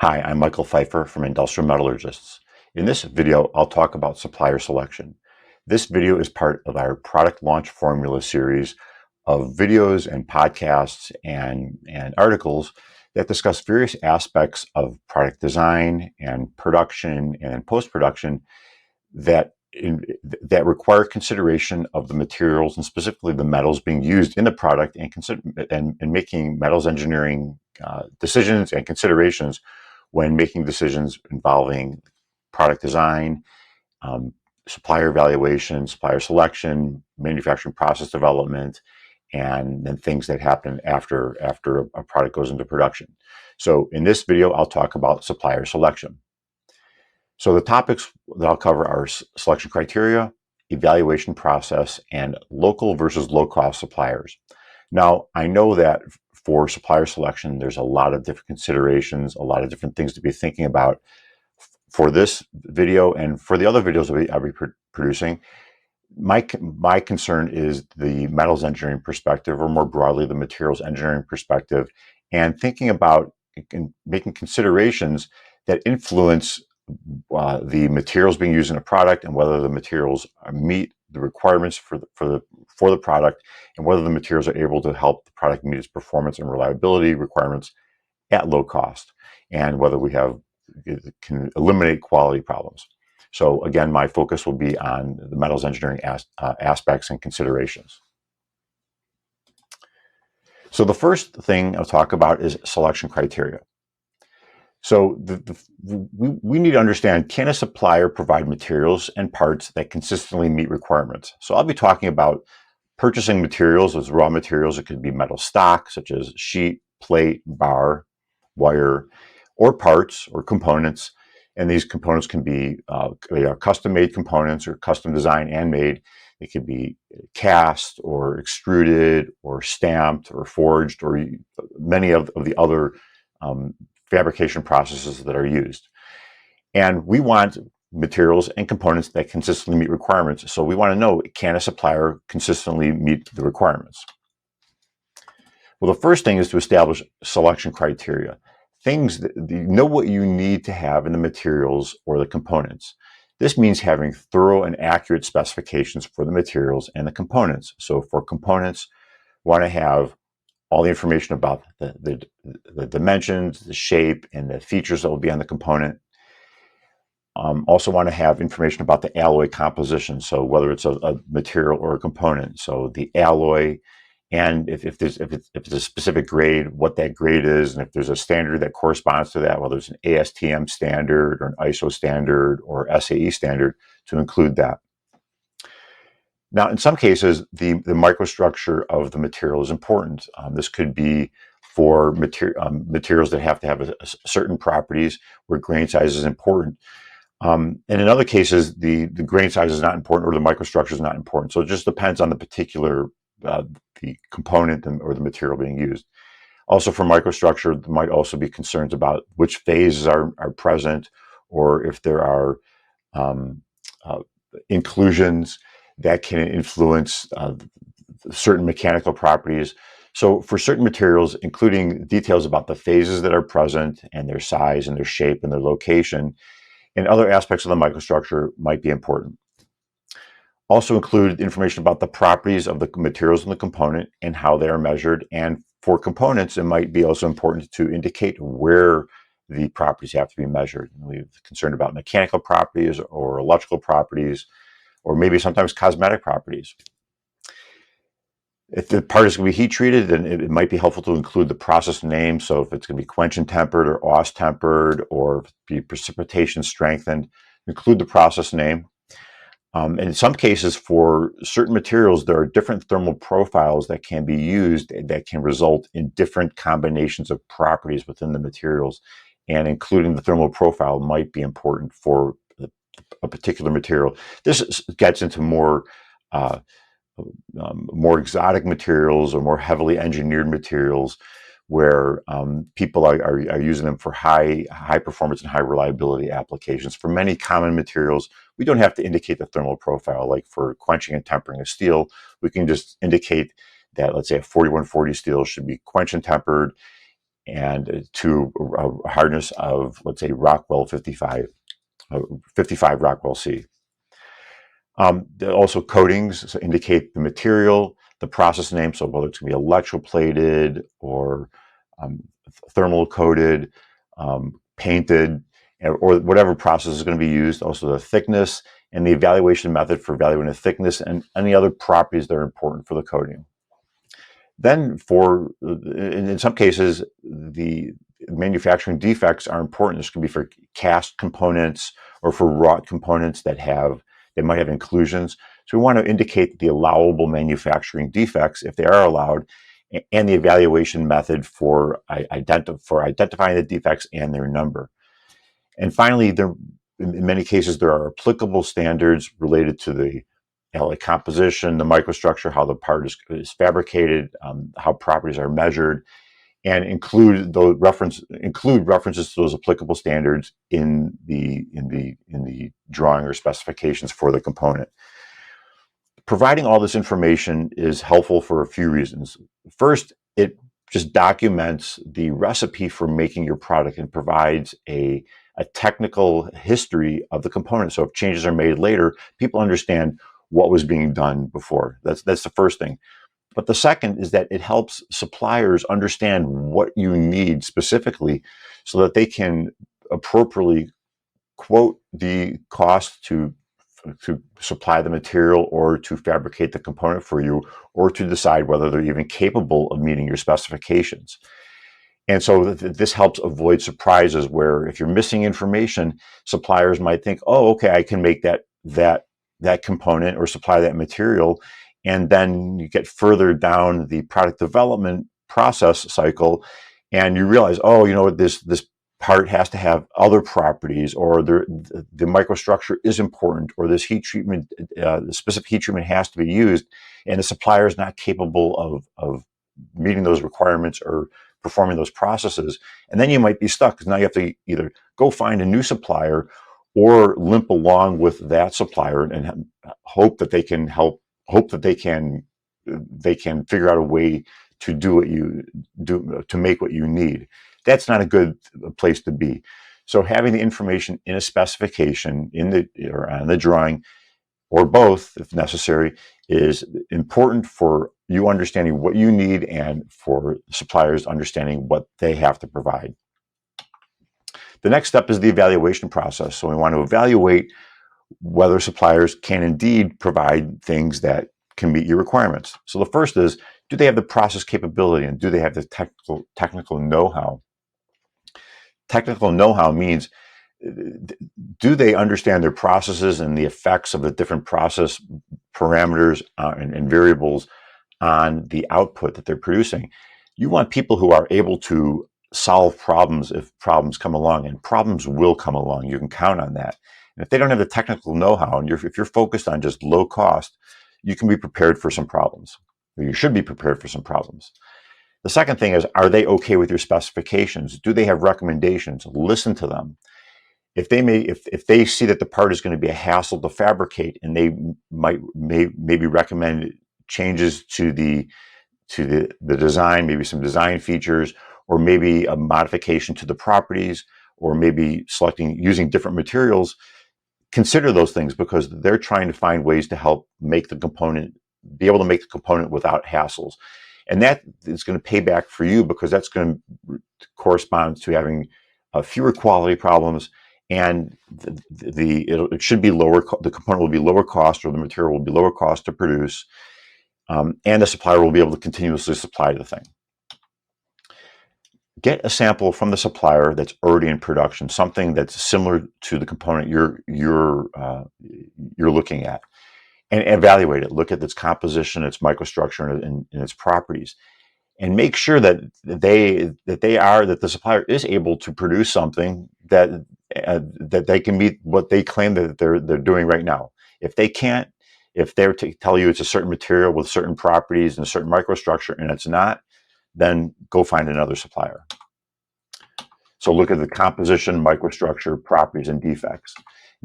Hi, I'm Michael Pfeiffer from Industrial Metallurgists. In this video, I'll talk about supplier selection. This video is part of our product launch formula series of videos and podcasts and articles that discuss various aspects of product design and production and post-production that that require consideration of the materials and specifically the metals being used in the product and making metals engineering decisions and considerations when making decisions involving product design, um, supplier evaluation, supplier selection, manufacturing process development, and then things that happen after a product goes into production. So in this video, I'll talk about supplier selection. So the topics that I'll cover are selection criteria, evaluation process, and local versus low-cost suppliers. Now, I know that for supplier selection, there's a lot of different considerations, a lot of different things to be thinking about. For this video and for the other videos I'll be producing, my concern is the metals engineering perspective, or more broadly, the materials engineering perspective, and thinking about and making considerations that influence the materials being used in a product and whether the materials meet the requirements for the product, and whether the materials are able to help the product meet its performance and reliability requirements at low cost, and whether can eliminate quality problems. So again, my focus will be on the metals engineering aspects and considerations. So the first thing I'll talk about is selection criteria. So we need to understand, can a supplier provide materials and parts that consistently meet requirements? So I'll be talking about purchasing materials as raw materials. It could be metal stock, such as sheet, plate, bar, wire, or parts or components. And these components can be custom-made components or custom designed and made. It could be cast or extruded or stamped or forged, or many of the other fabrication processes that are used. And we want materials and components that consistently meet requirements. So we want to know, can a supplier consistently meet the requirements? Well, the first thing is to establish selection criteria. Things that you know what you need to have in the materials or the components. This means having thorough and accurate specifications for the materials and the components. So for components, want to have all the information about the dimensions, the shape, and the features that will be on the component. Also want to have information about the alloy composition, so whether it's a material or a component. So the alloy, and if it's a specific grade, what that grade is, and if there's a standard that corresponds to that, whether it's an ASTM standard or an ISO standard or SAE standard, to include that. Now, in some cases, the microstructure of the material is important. This could be for materials that have to have certain properties where grain size is important. And in other cases, the grain size is not important, or the microstructure is not important. So it just depends on the particular the component or the material being used. Also, for microstructure, there might also be concerns about which phases are present, or if there are inclusions that can influence certain mechanical properties. So for certain materials, including details about the phases that are present and their size and their shape and their location, and other aspects of the microstructure might be important. Also include information about the properties of the materials in the component and how they are measured. And for components, it might be also important to indicate where the properties have to be measured. We're concerned about mechanical properties or electrical properties, or maybe sometimes cosmetic properties. If the part is going to be heat treated, then it might be helpful to include the process name. So if it's going to be quench and tempered or Aus tempered, or be precipitation strengthened, include the process name. And in some cases, for certain materials, there are different thermal profiles that can be used that can result in different combinations of properties within the materials. And including the thermal profile might be important for a particular material. This gets into more exotic materials or more heavily engineered materials, where people are using them for high performance and high reliability applications. For many common materials, we don't have to indicate the thermal profile. Like for quenching and tempering a steel, we can just indicate that, let's say, a 4140 steel should be quench and tempered and to a hardness of, let's say, Rockwell 55 Rockwell C. Also coatings indicate the material, the process name, so whether it's going to be electroplated or thermal coated, painted, or whatever process is going to be used. Also the thickness and the evaluation method for evaluating the thickness and any other properties that are important for the coating. Then in some cases, the manufacturing defects are important. This could be for cast components or for wrought components they might have inclusions. So we want to indicate the allowable manufacturing defects, if they are allowed, and the evaluation method for identifying the defects and their number. And finally, in many cases, there are applicable standards related to the like composition, the microstructure, how the part is fabricated, how properties are measured, and include references to those applicable standards in the drawing or specifications for the component. Providing all this information is helpful for a few reasons. First, it just documents the recipe for making your product and provides a technical history of the component. So if changes are made later, people understand what was being done before. That's the first thing. But the second is that it helps suppliers understand what you need specifically so that they can appropriately quote the cost to supply the material or to fabricate the component for you, or to decide whether they're even capable of meeting your specifications. And so this helps avoid surprises where if you're missing information, suppliers might think, oh, okay, I can make that component or supply that material. And then you get further down the product development process cycle and you realize, oh, you know what, this part has to have other properties, or the microstructure is important, or this heat treatment, the specific heat treatment has to be used, and the supplier is not capable of meeting those requirements or performing those processes. And then you might be stuck because now you have to either go find a new supplier or limp along with that supplier and hope that they can figure out a way to do what you do, to make what you need. That's not a good place to be. So having the information in a specification or on the drawing, or both if necessary, is important for you understanding what you need and for suppliers understanding what they have to provide. The next step is the evaluation process. So we want to evaluate whether suppliers can indeed provide things that can meet your requirements. So the first is, do they have the process capability and do they have the technical know-how? Technical know-how means, do they understand their processes and the effects of the different process parameters and variables on the output that they're producing? You want people who are able to solve problems if problems come along, and problems will come along. You can count on that. And if they don't have the technical know-how, and if you're focused on just low cost, you can be prepared for some problems, or you should be prepared for some problems. The second thing is, are they okay with your specifications? Do they have recommendations? Listen to them. If they see that the part is going to be a hassle to fabricate, and they maybe recommend changes to the design, maybe some design features, or be a modification to the properties, or maybe using different materials, consider those things, because they're trying to find ways to help be able to make the component without hassles. And that is going to pay back for you, because that's going to correspond to having fewer quality problems, and it should be lower. The component will be lower cost, or the material will be lower cost to produce, and the supplier will be able to continuously supply the thing. Get a sample from the supplier that's already in production, something that's similar to the component you're looking at, and evaluate it. Look at its composition, its microstructure, and its properties, and make sure that the supplier is able to produce something that they can meet what they claim that they're doing right now. If they can't, if they're to tell you it's a certain material with certain properties and a certain microstructure and it's not, then go find another supplier. So look at the composition, microstructure, properties, and defects.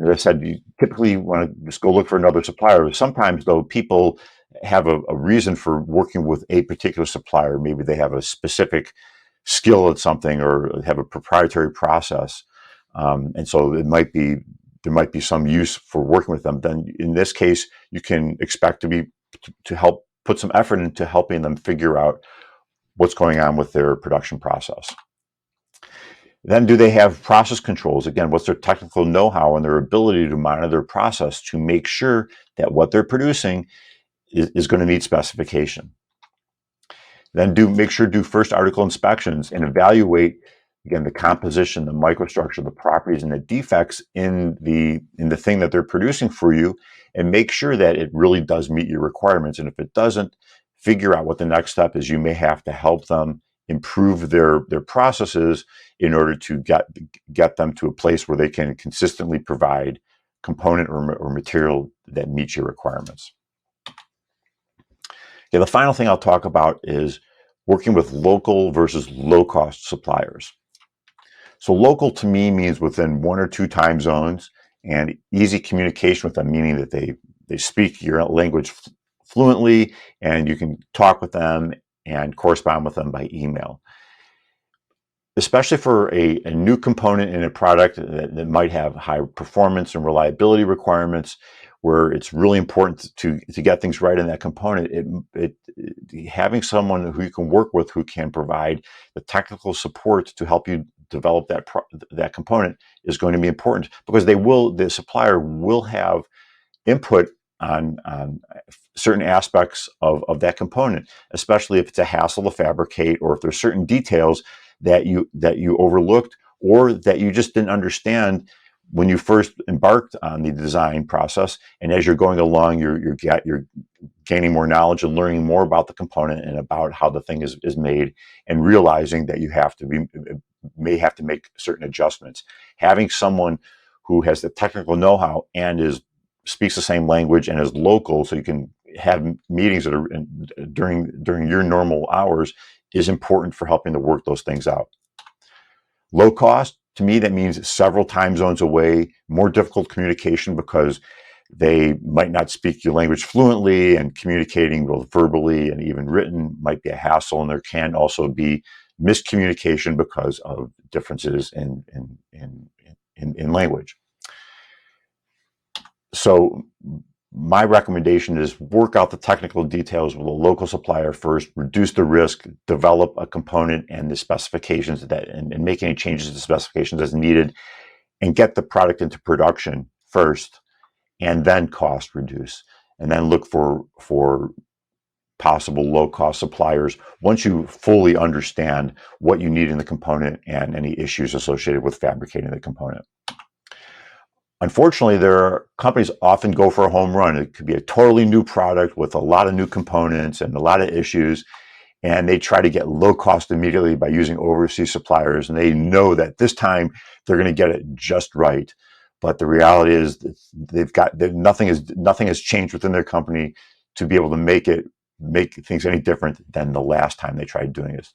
As I said, you typically want to just go look for another supplier. Sometimes, though, people have a reason for working with a particular supplier. Maybe they have a specific skill at something or have a proprietary process, and so there might be some use for working with them. Then in this case, you can expect to help put some effort into helping them figure out what's going on with their production process. Then do they have process controls? Again, what's their technical know-how and their ability to monitor their process to make sure that what they're producing is going to meet specification? Then make sure to do first article inspections and evaluate, again, the composition, the microstructure, the properties, and the defects in the thing that they're producing for you, and make sure that it really does meet your requirements. And if it doesn't, figure out what the next step is. You may have to help them improve their processes in order to get them to a place where they can consistently provide component or material that meets your requirements. Okay, the final thing I'll talk about is working with local versus low-cost suppliers. So local to me means within 1 or 2 time zones and easy communication with them, meaning that they speak your language fluently and you can talk with them and correspond with them by email. Especially for a new component in a product that might have high performance and reliability requirements, where it's really important to get things right in that component, having someone who you can work with who can provide the technical support to help you develop that component is going to be important, because the supplier will have input on certain aspects of that component, especially if it's a hassle to fabricate, or if there's certain details that you overlooked or that you just didn't understand when you first embarked on the design process. And as you're going along, you're gaining more knowledge and learning more about the component and about how the thing is made, and realizing that you may have to make certain adjustments. Having someone who has the technical know-how and speaks the same language and is local, so you can have meetings that are during your normal hours, is important for helping to work those things out. Low cost, to me, that means several time zones away, more difficult communication because they might not speak your language fluently, and communicating both verbally and even written might be a hassle. And there can also be miscommunication because of differences in language. So my recommendation is work out the technical details with a local supplier first, reduce the risk, develop a component and the specifications and make any changes to the specifications as needed, and get the product into production first, and then cost reduce, and then look for possible low-cost suppliers once you fully understand what you need in the component and any issues associated with fabricating the component. Unfortunately, companies often go for a home run. It could be a totally new product with a lot of new components and a lot of issues, and they try to get low cost immediately by using overseas suppliers, and they know that this time they're going to get it just right. But the reality is that nothing has changed within their company to be able to make things any different than the last time they tried doing this.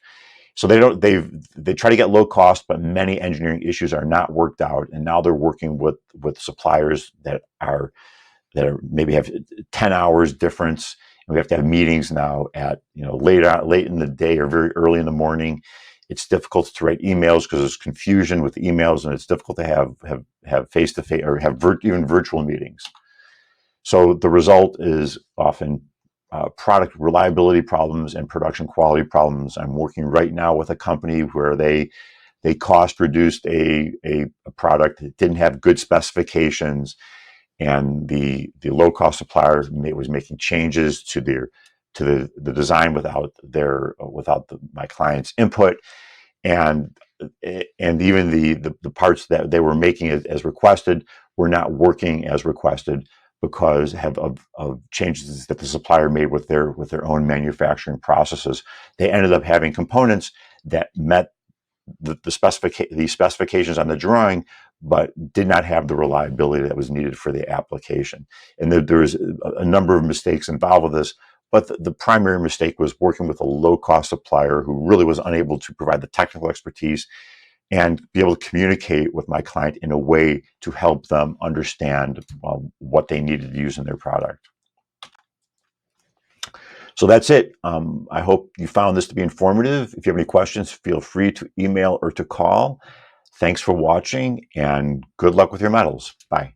So they try to get low cost, but many engineering issues are not worked out, and now they're working with suppliers that maybe have 10 hours difference, and we have to have meetings now at late in the day or very early in the morning. It's difficult to write emails because there's confusion with emails, and it's difficult to have face-to-face or have even virtual meetings. So the result is often product reliability problems and production quality problems. I'm working right now with a company where they cost reduced a product that didn't have good specifications, and the low cost supplier was making changes to the design without my client's input, and even the parts that they were making as requested were not working as requested because of changes that the supplier made with their own manufacturing processes. They ended up having components that met the specifications on the drawing, but did not have the reliability that was needed for the application. And there was a number of mistakes involved with this, but the primary mistake was working with a low-cost supplier who really was unable to provide the technical expertise and be able to communicate with my client in a way to help them understand what they needed to use in their product. So that's it. I hope you found this to be informative. If you have any questions, feel free to email or to call. Thanks for watching, and good luck with your metals. Bye.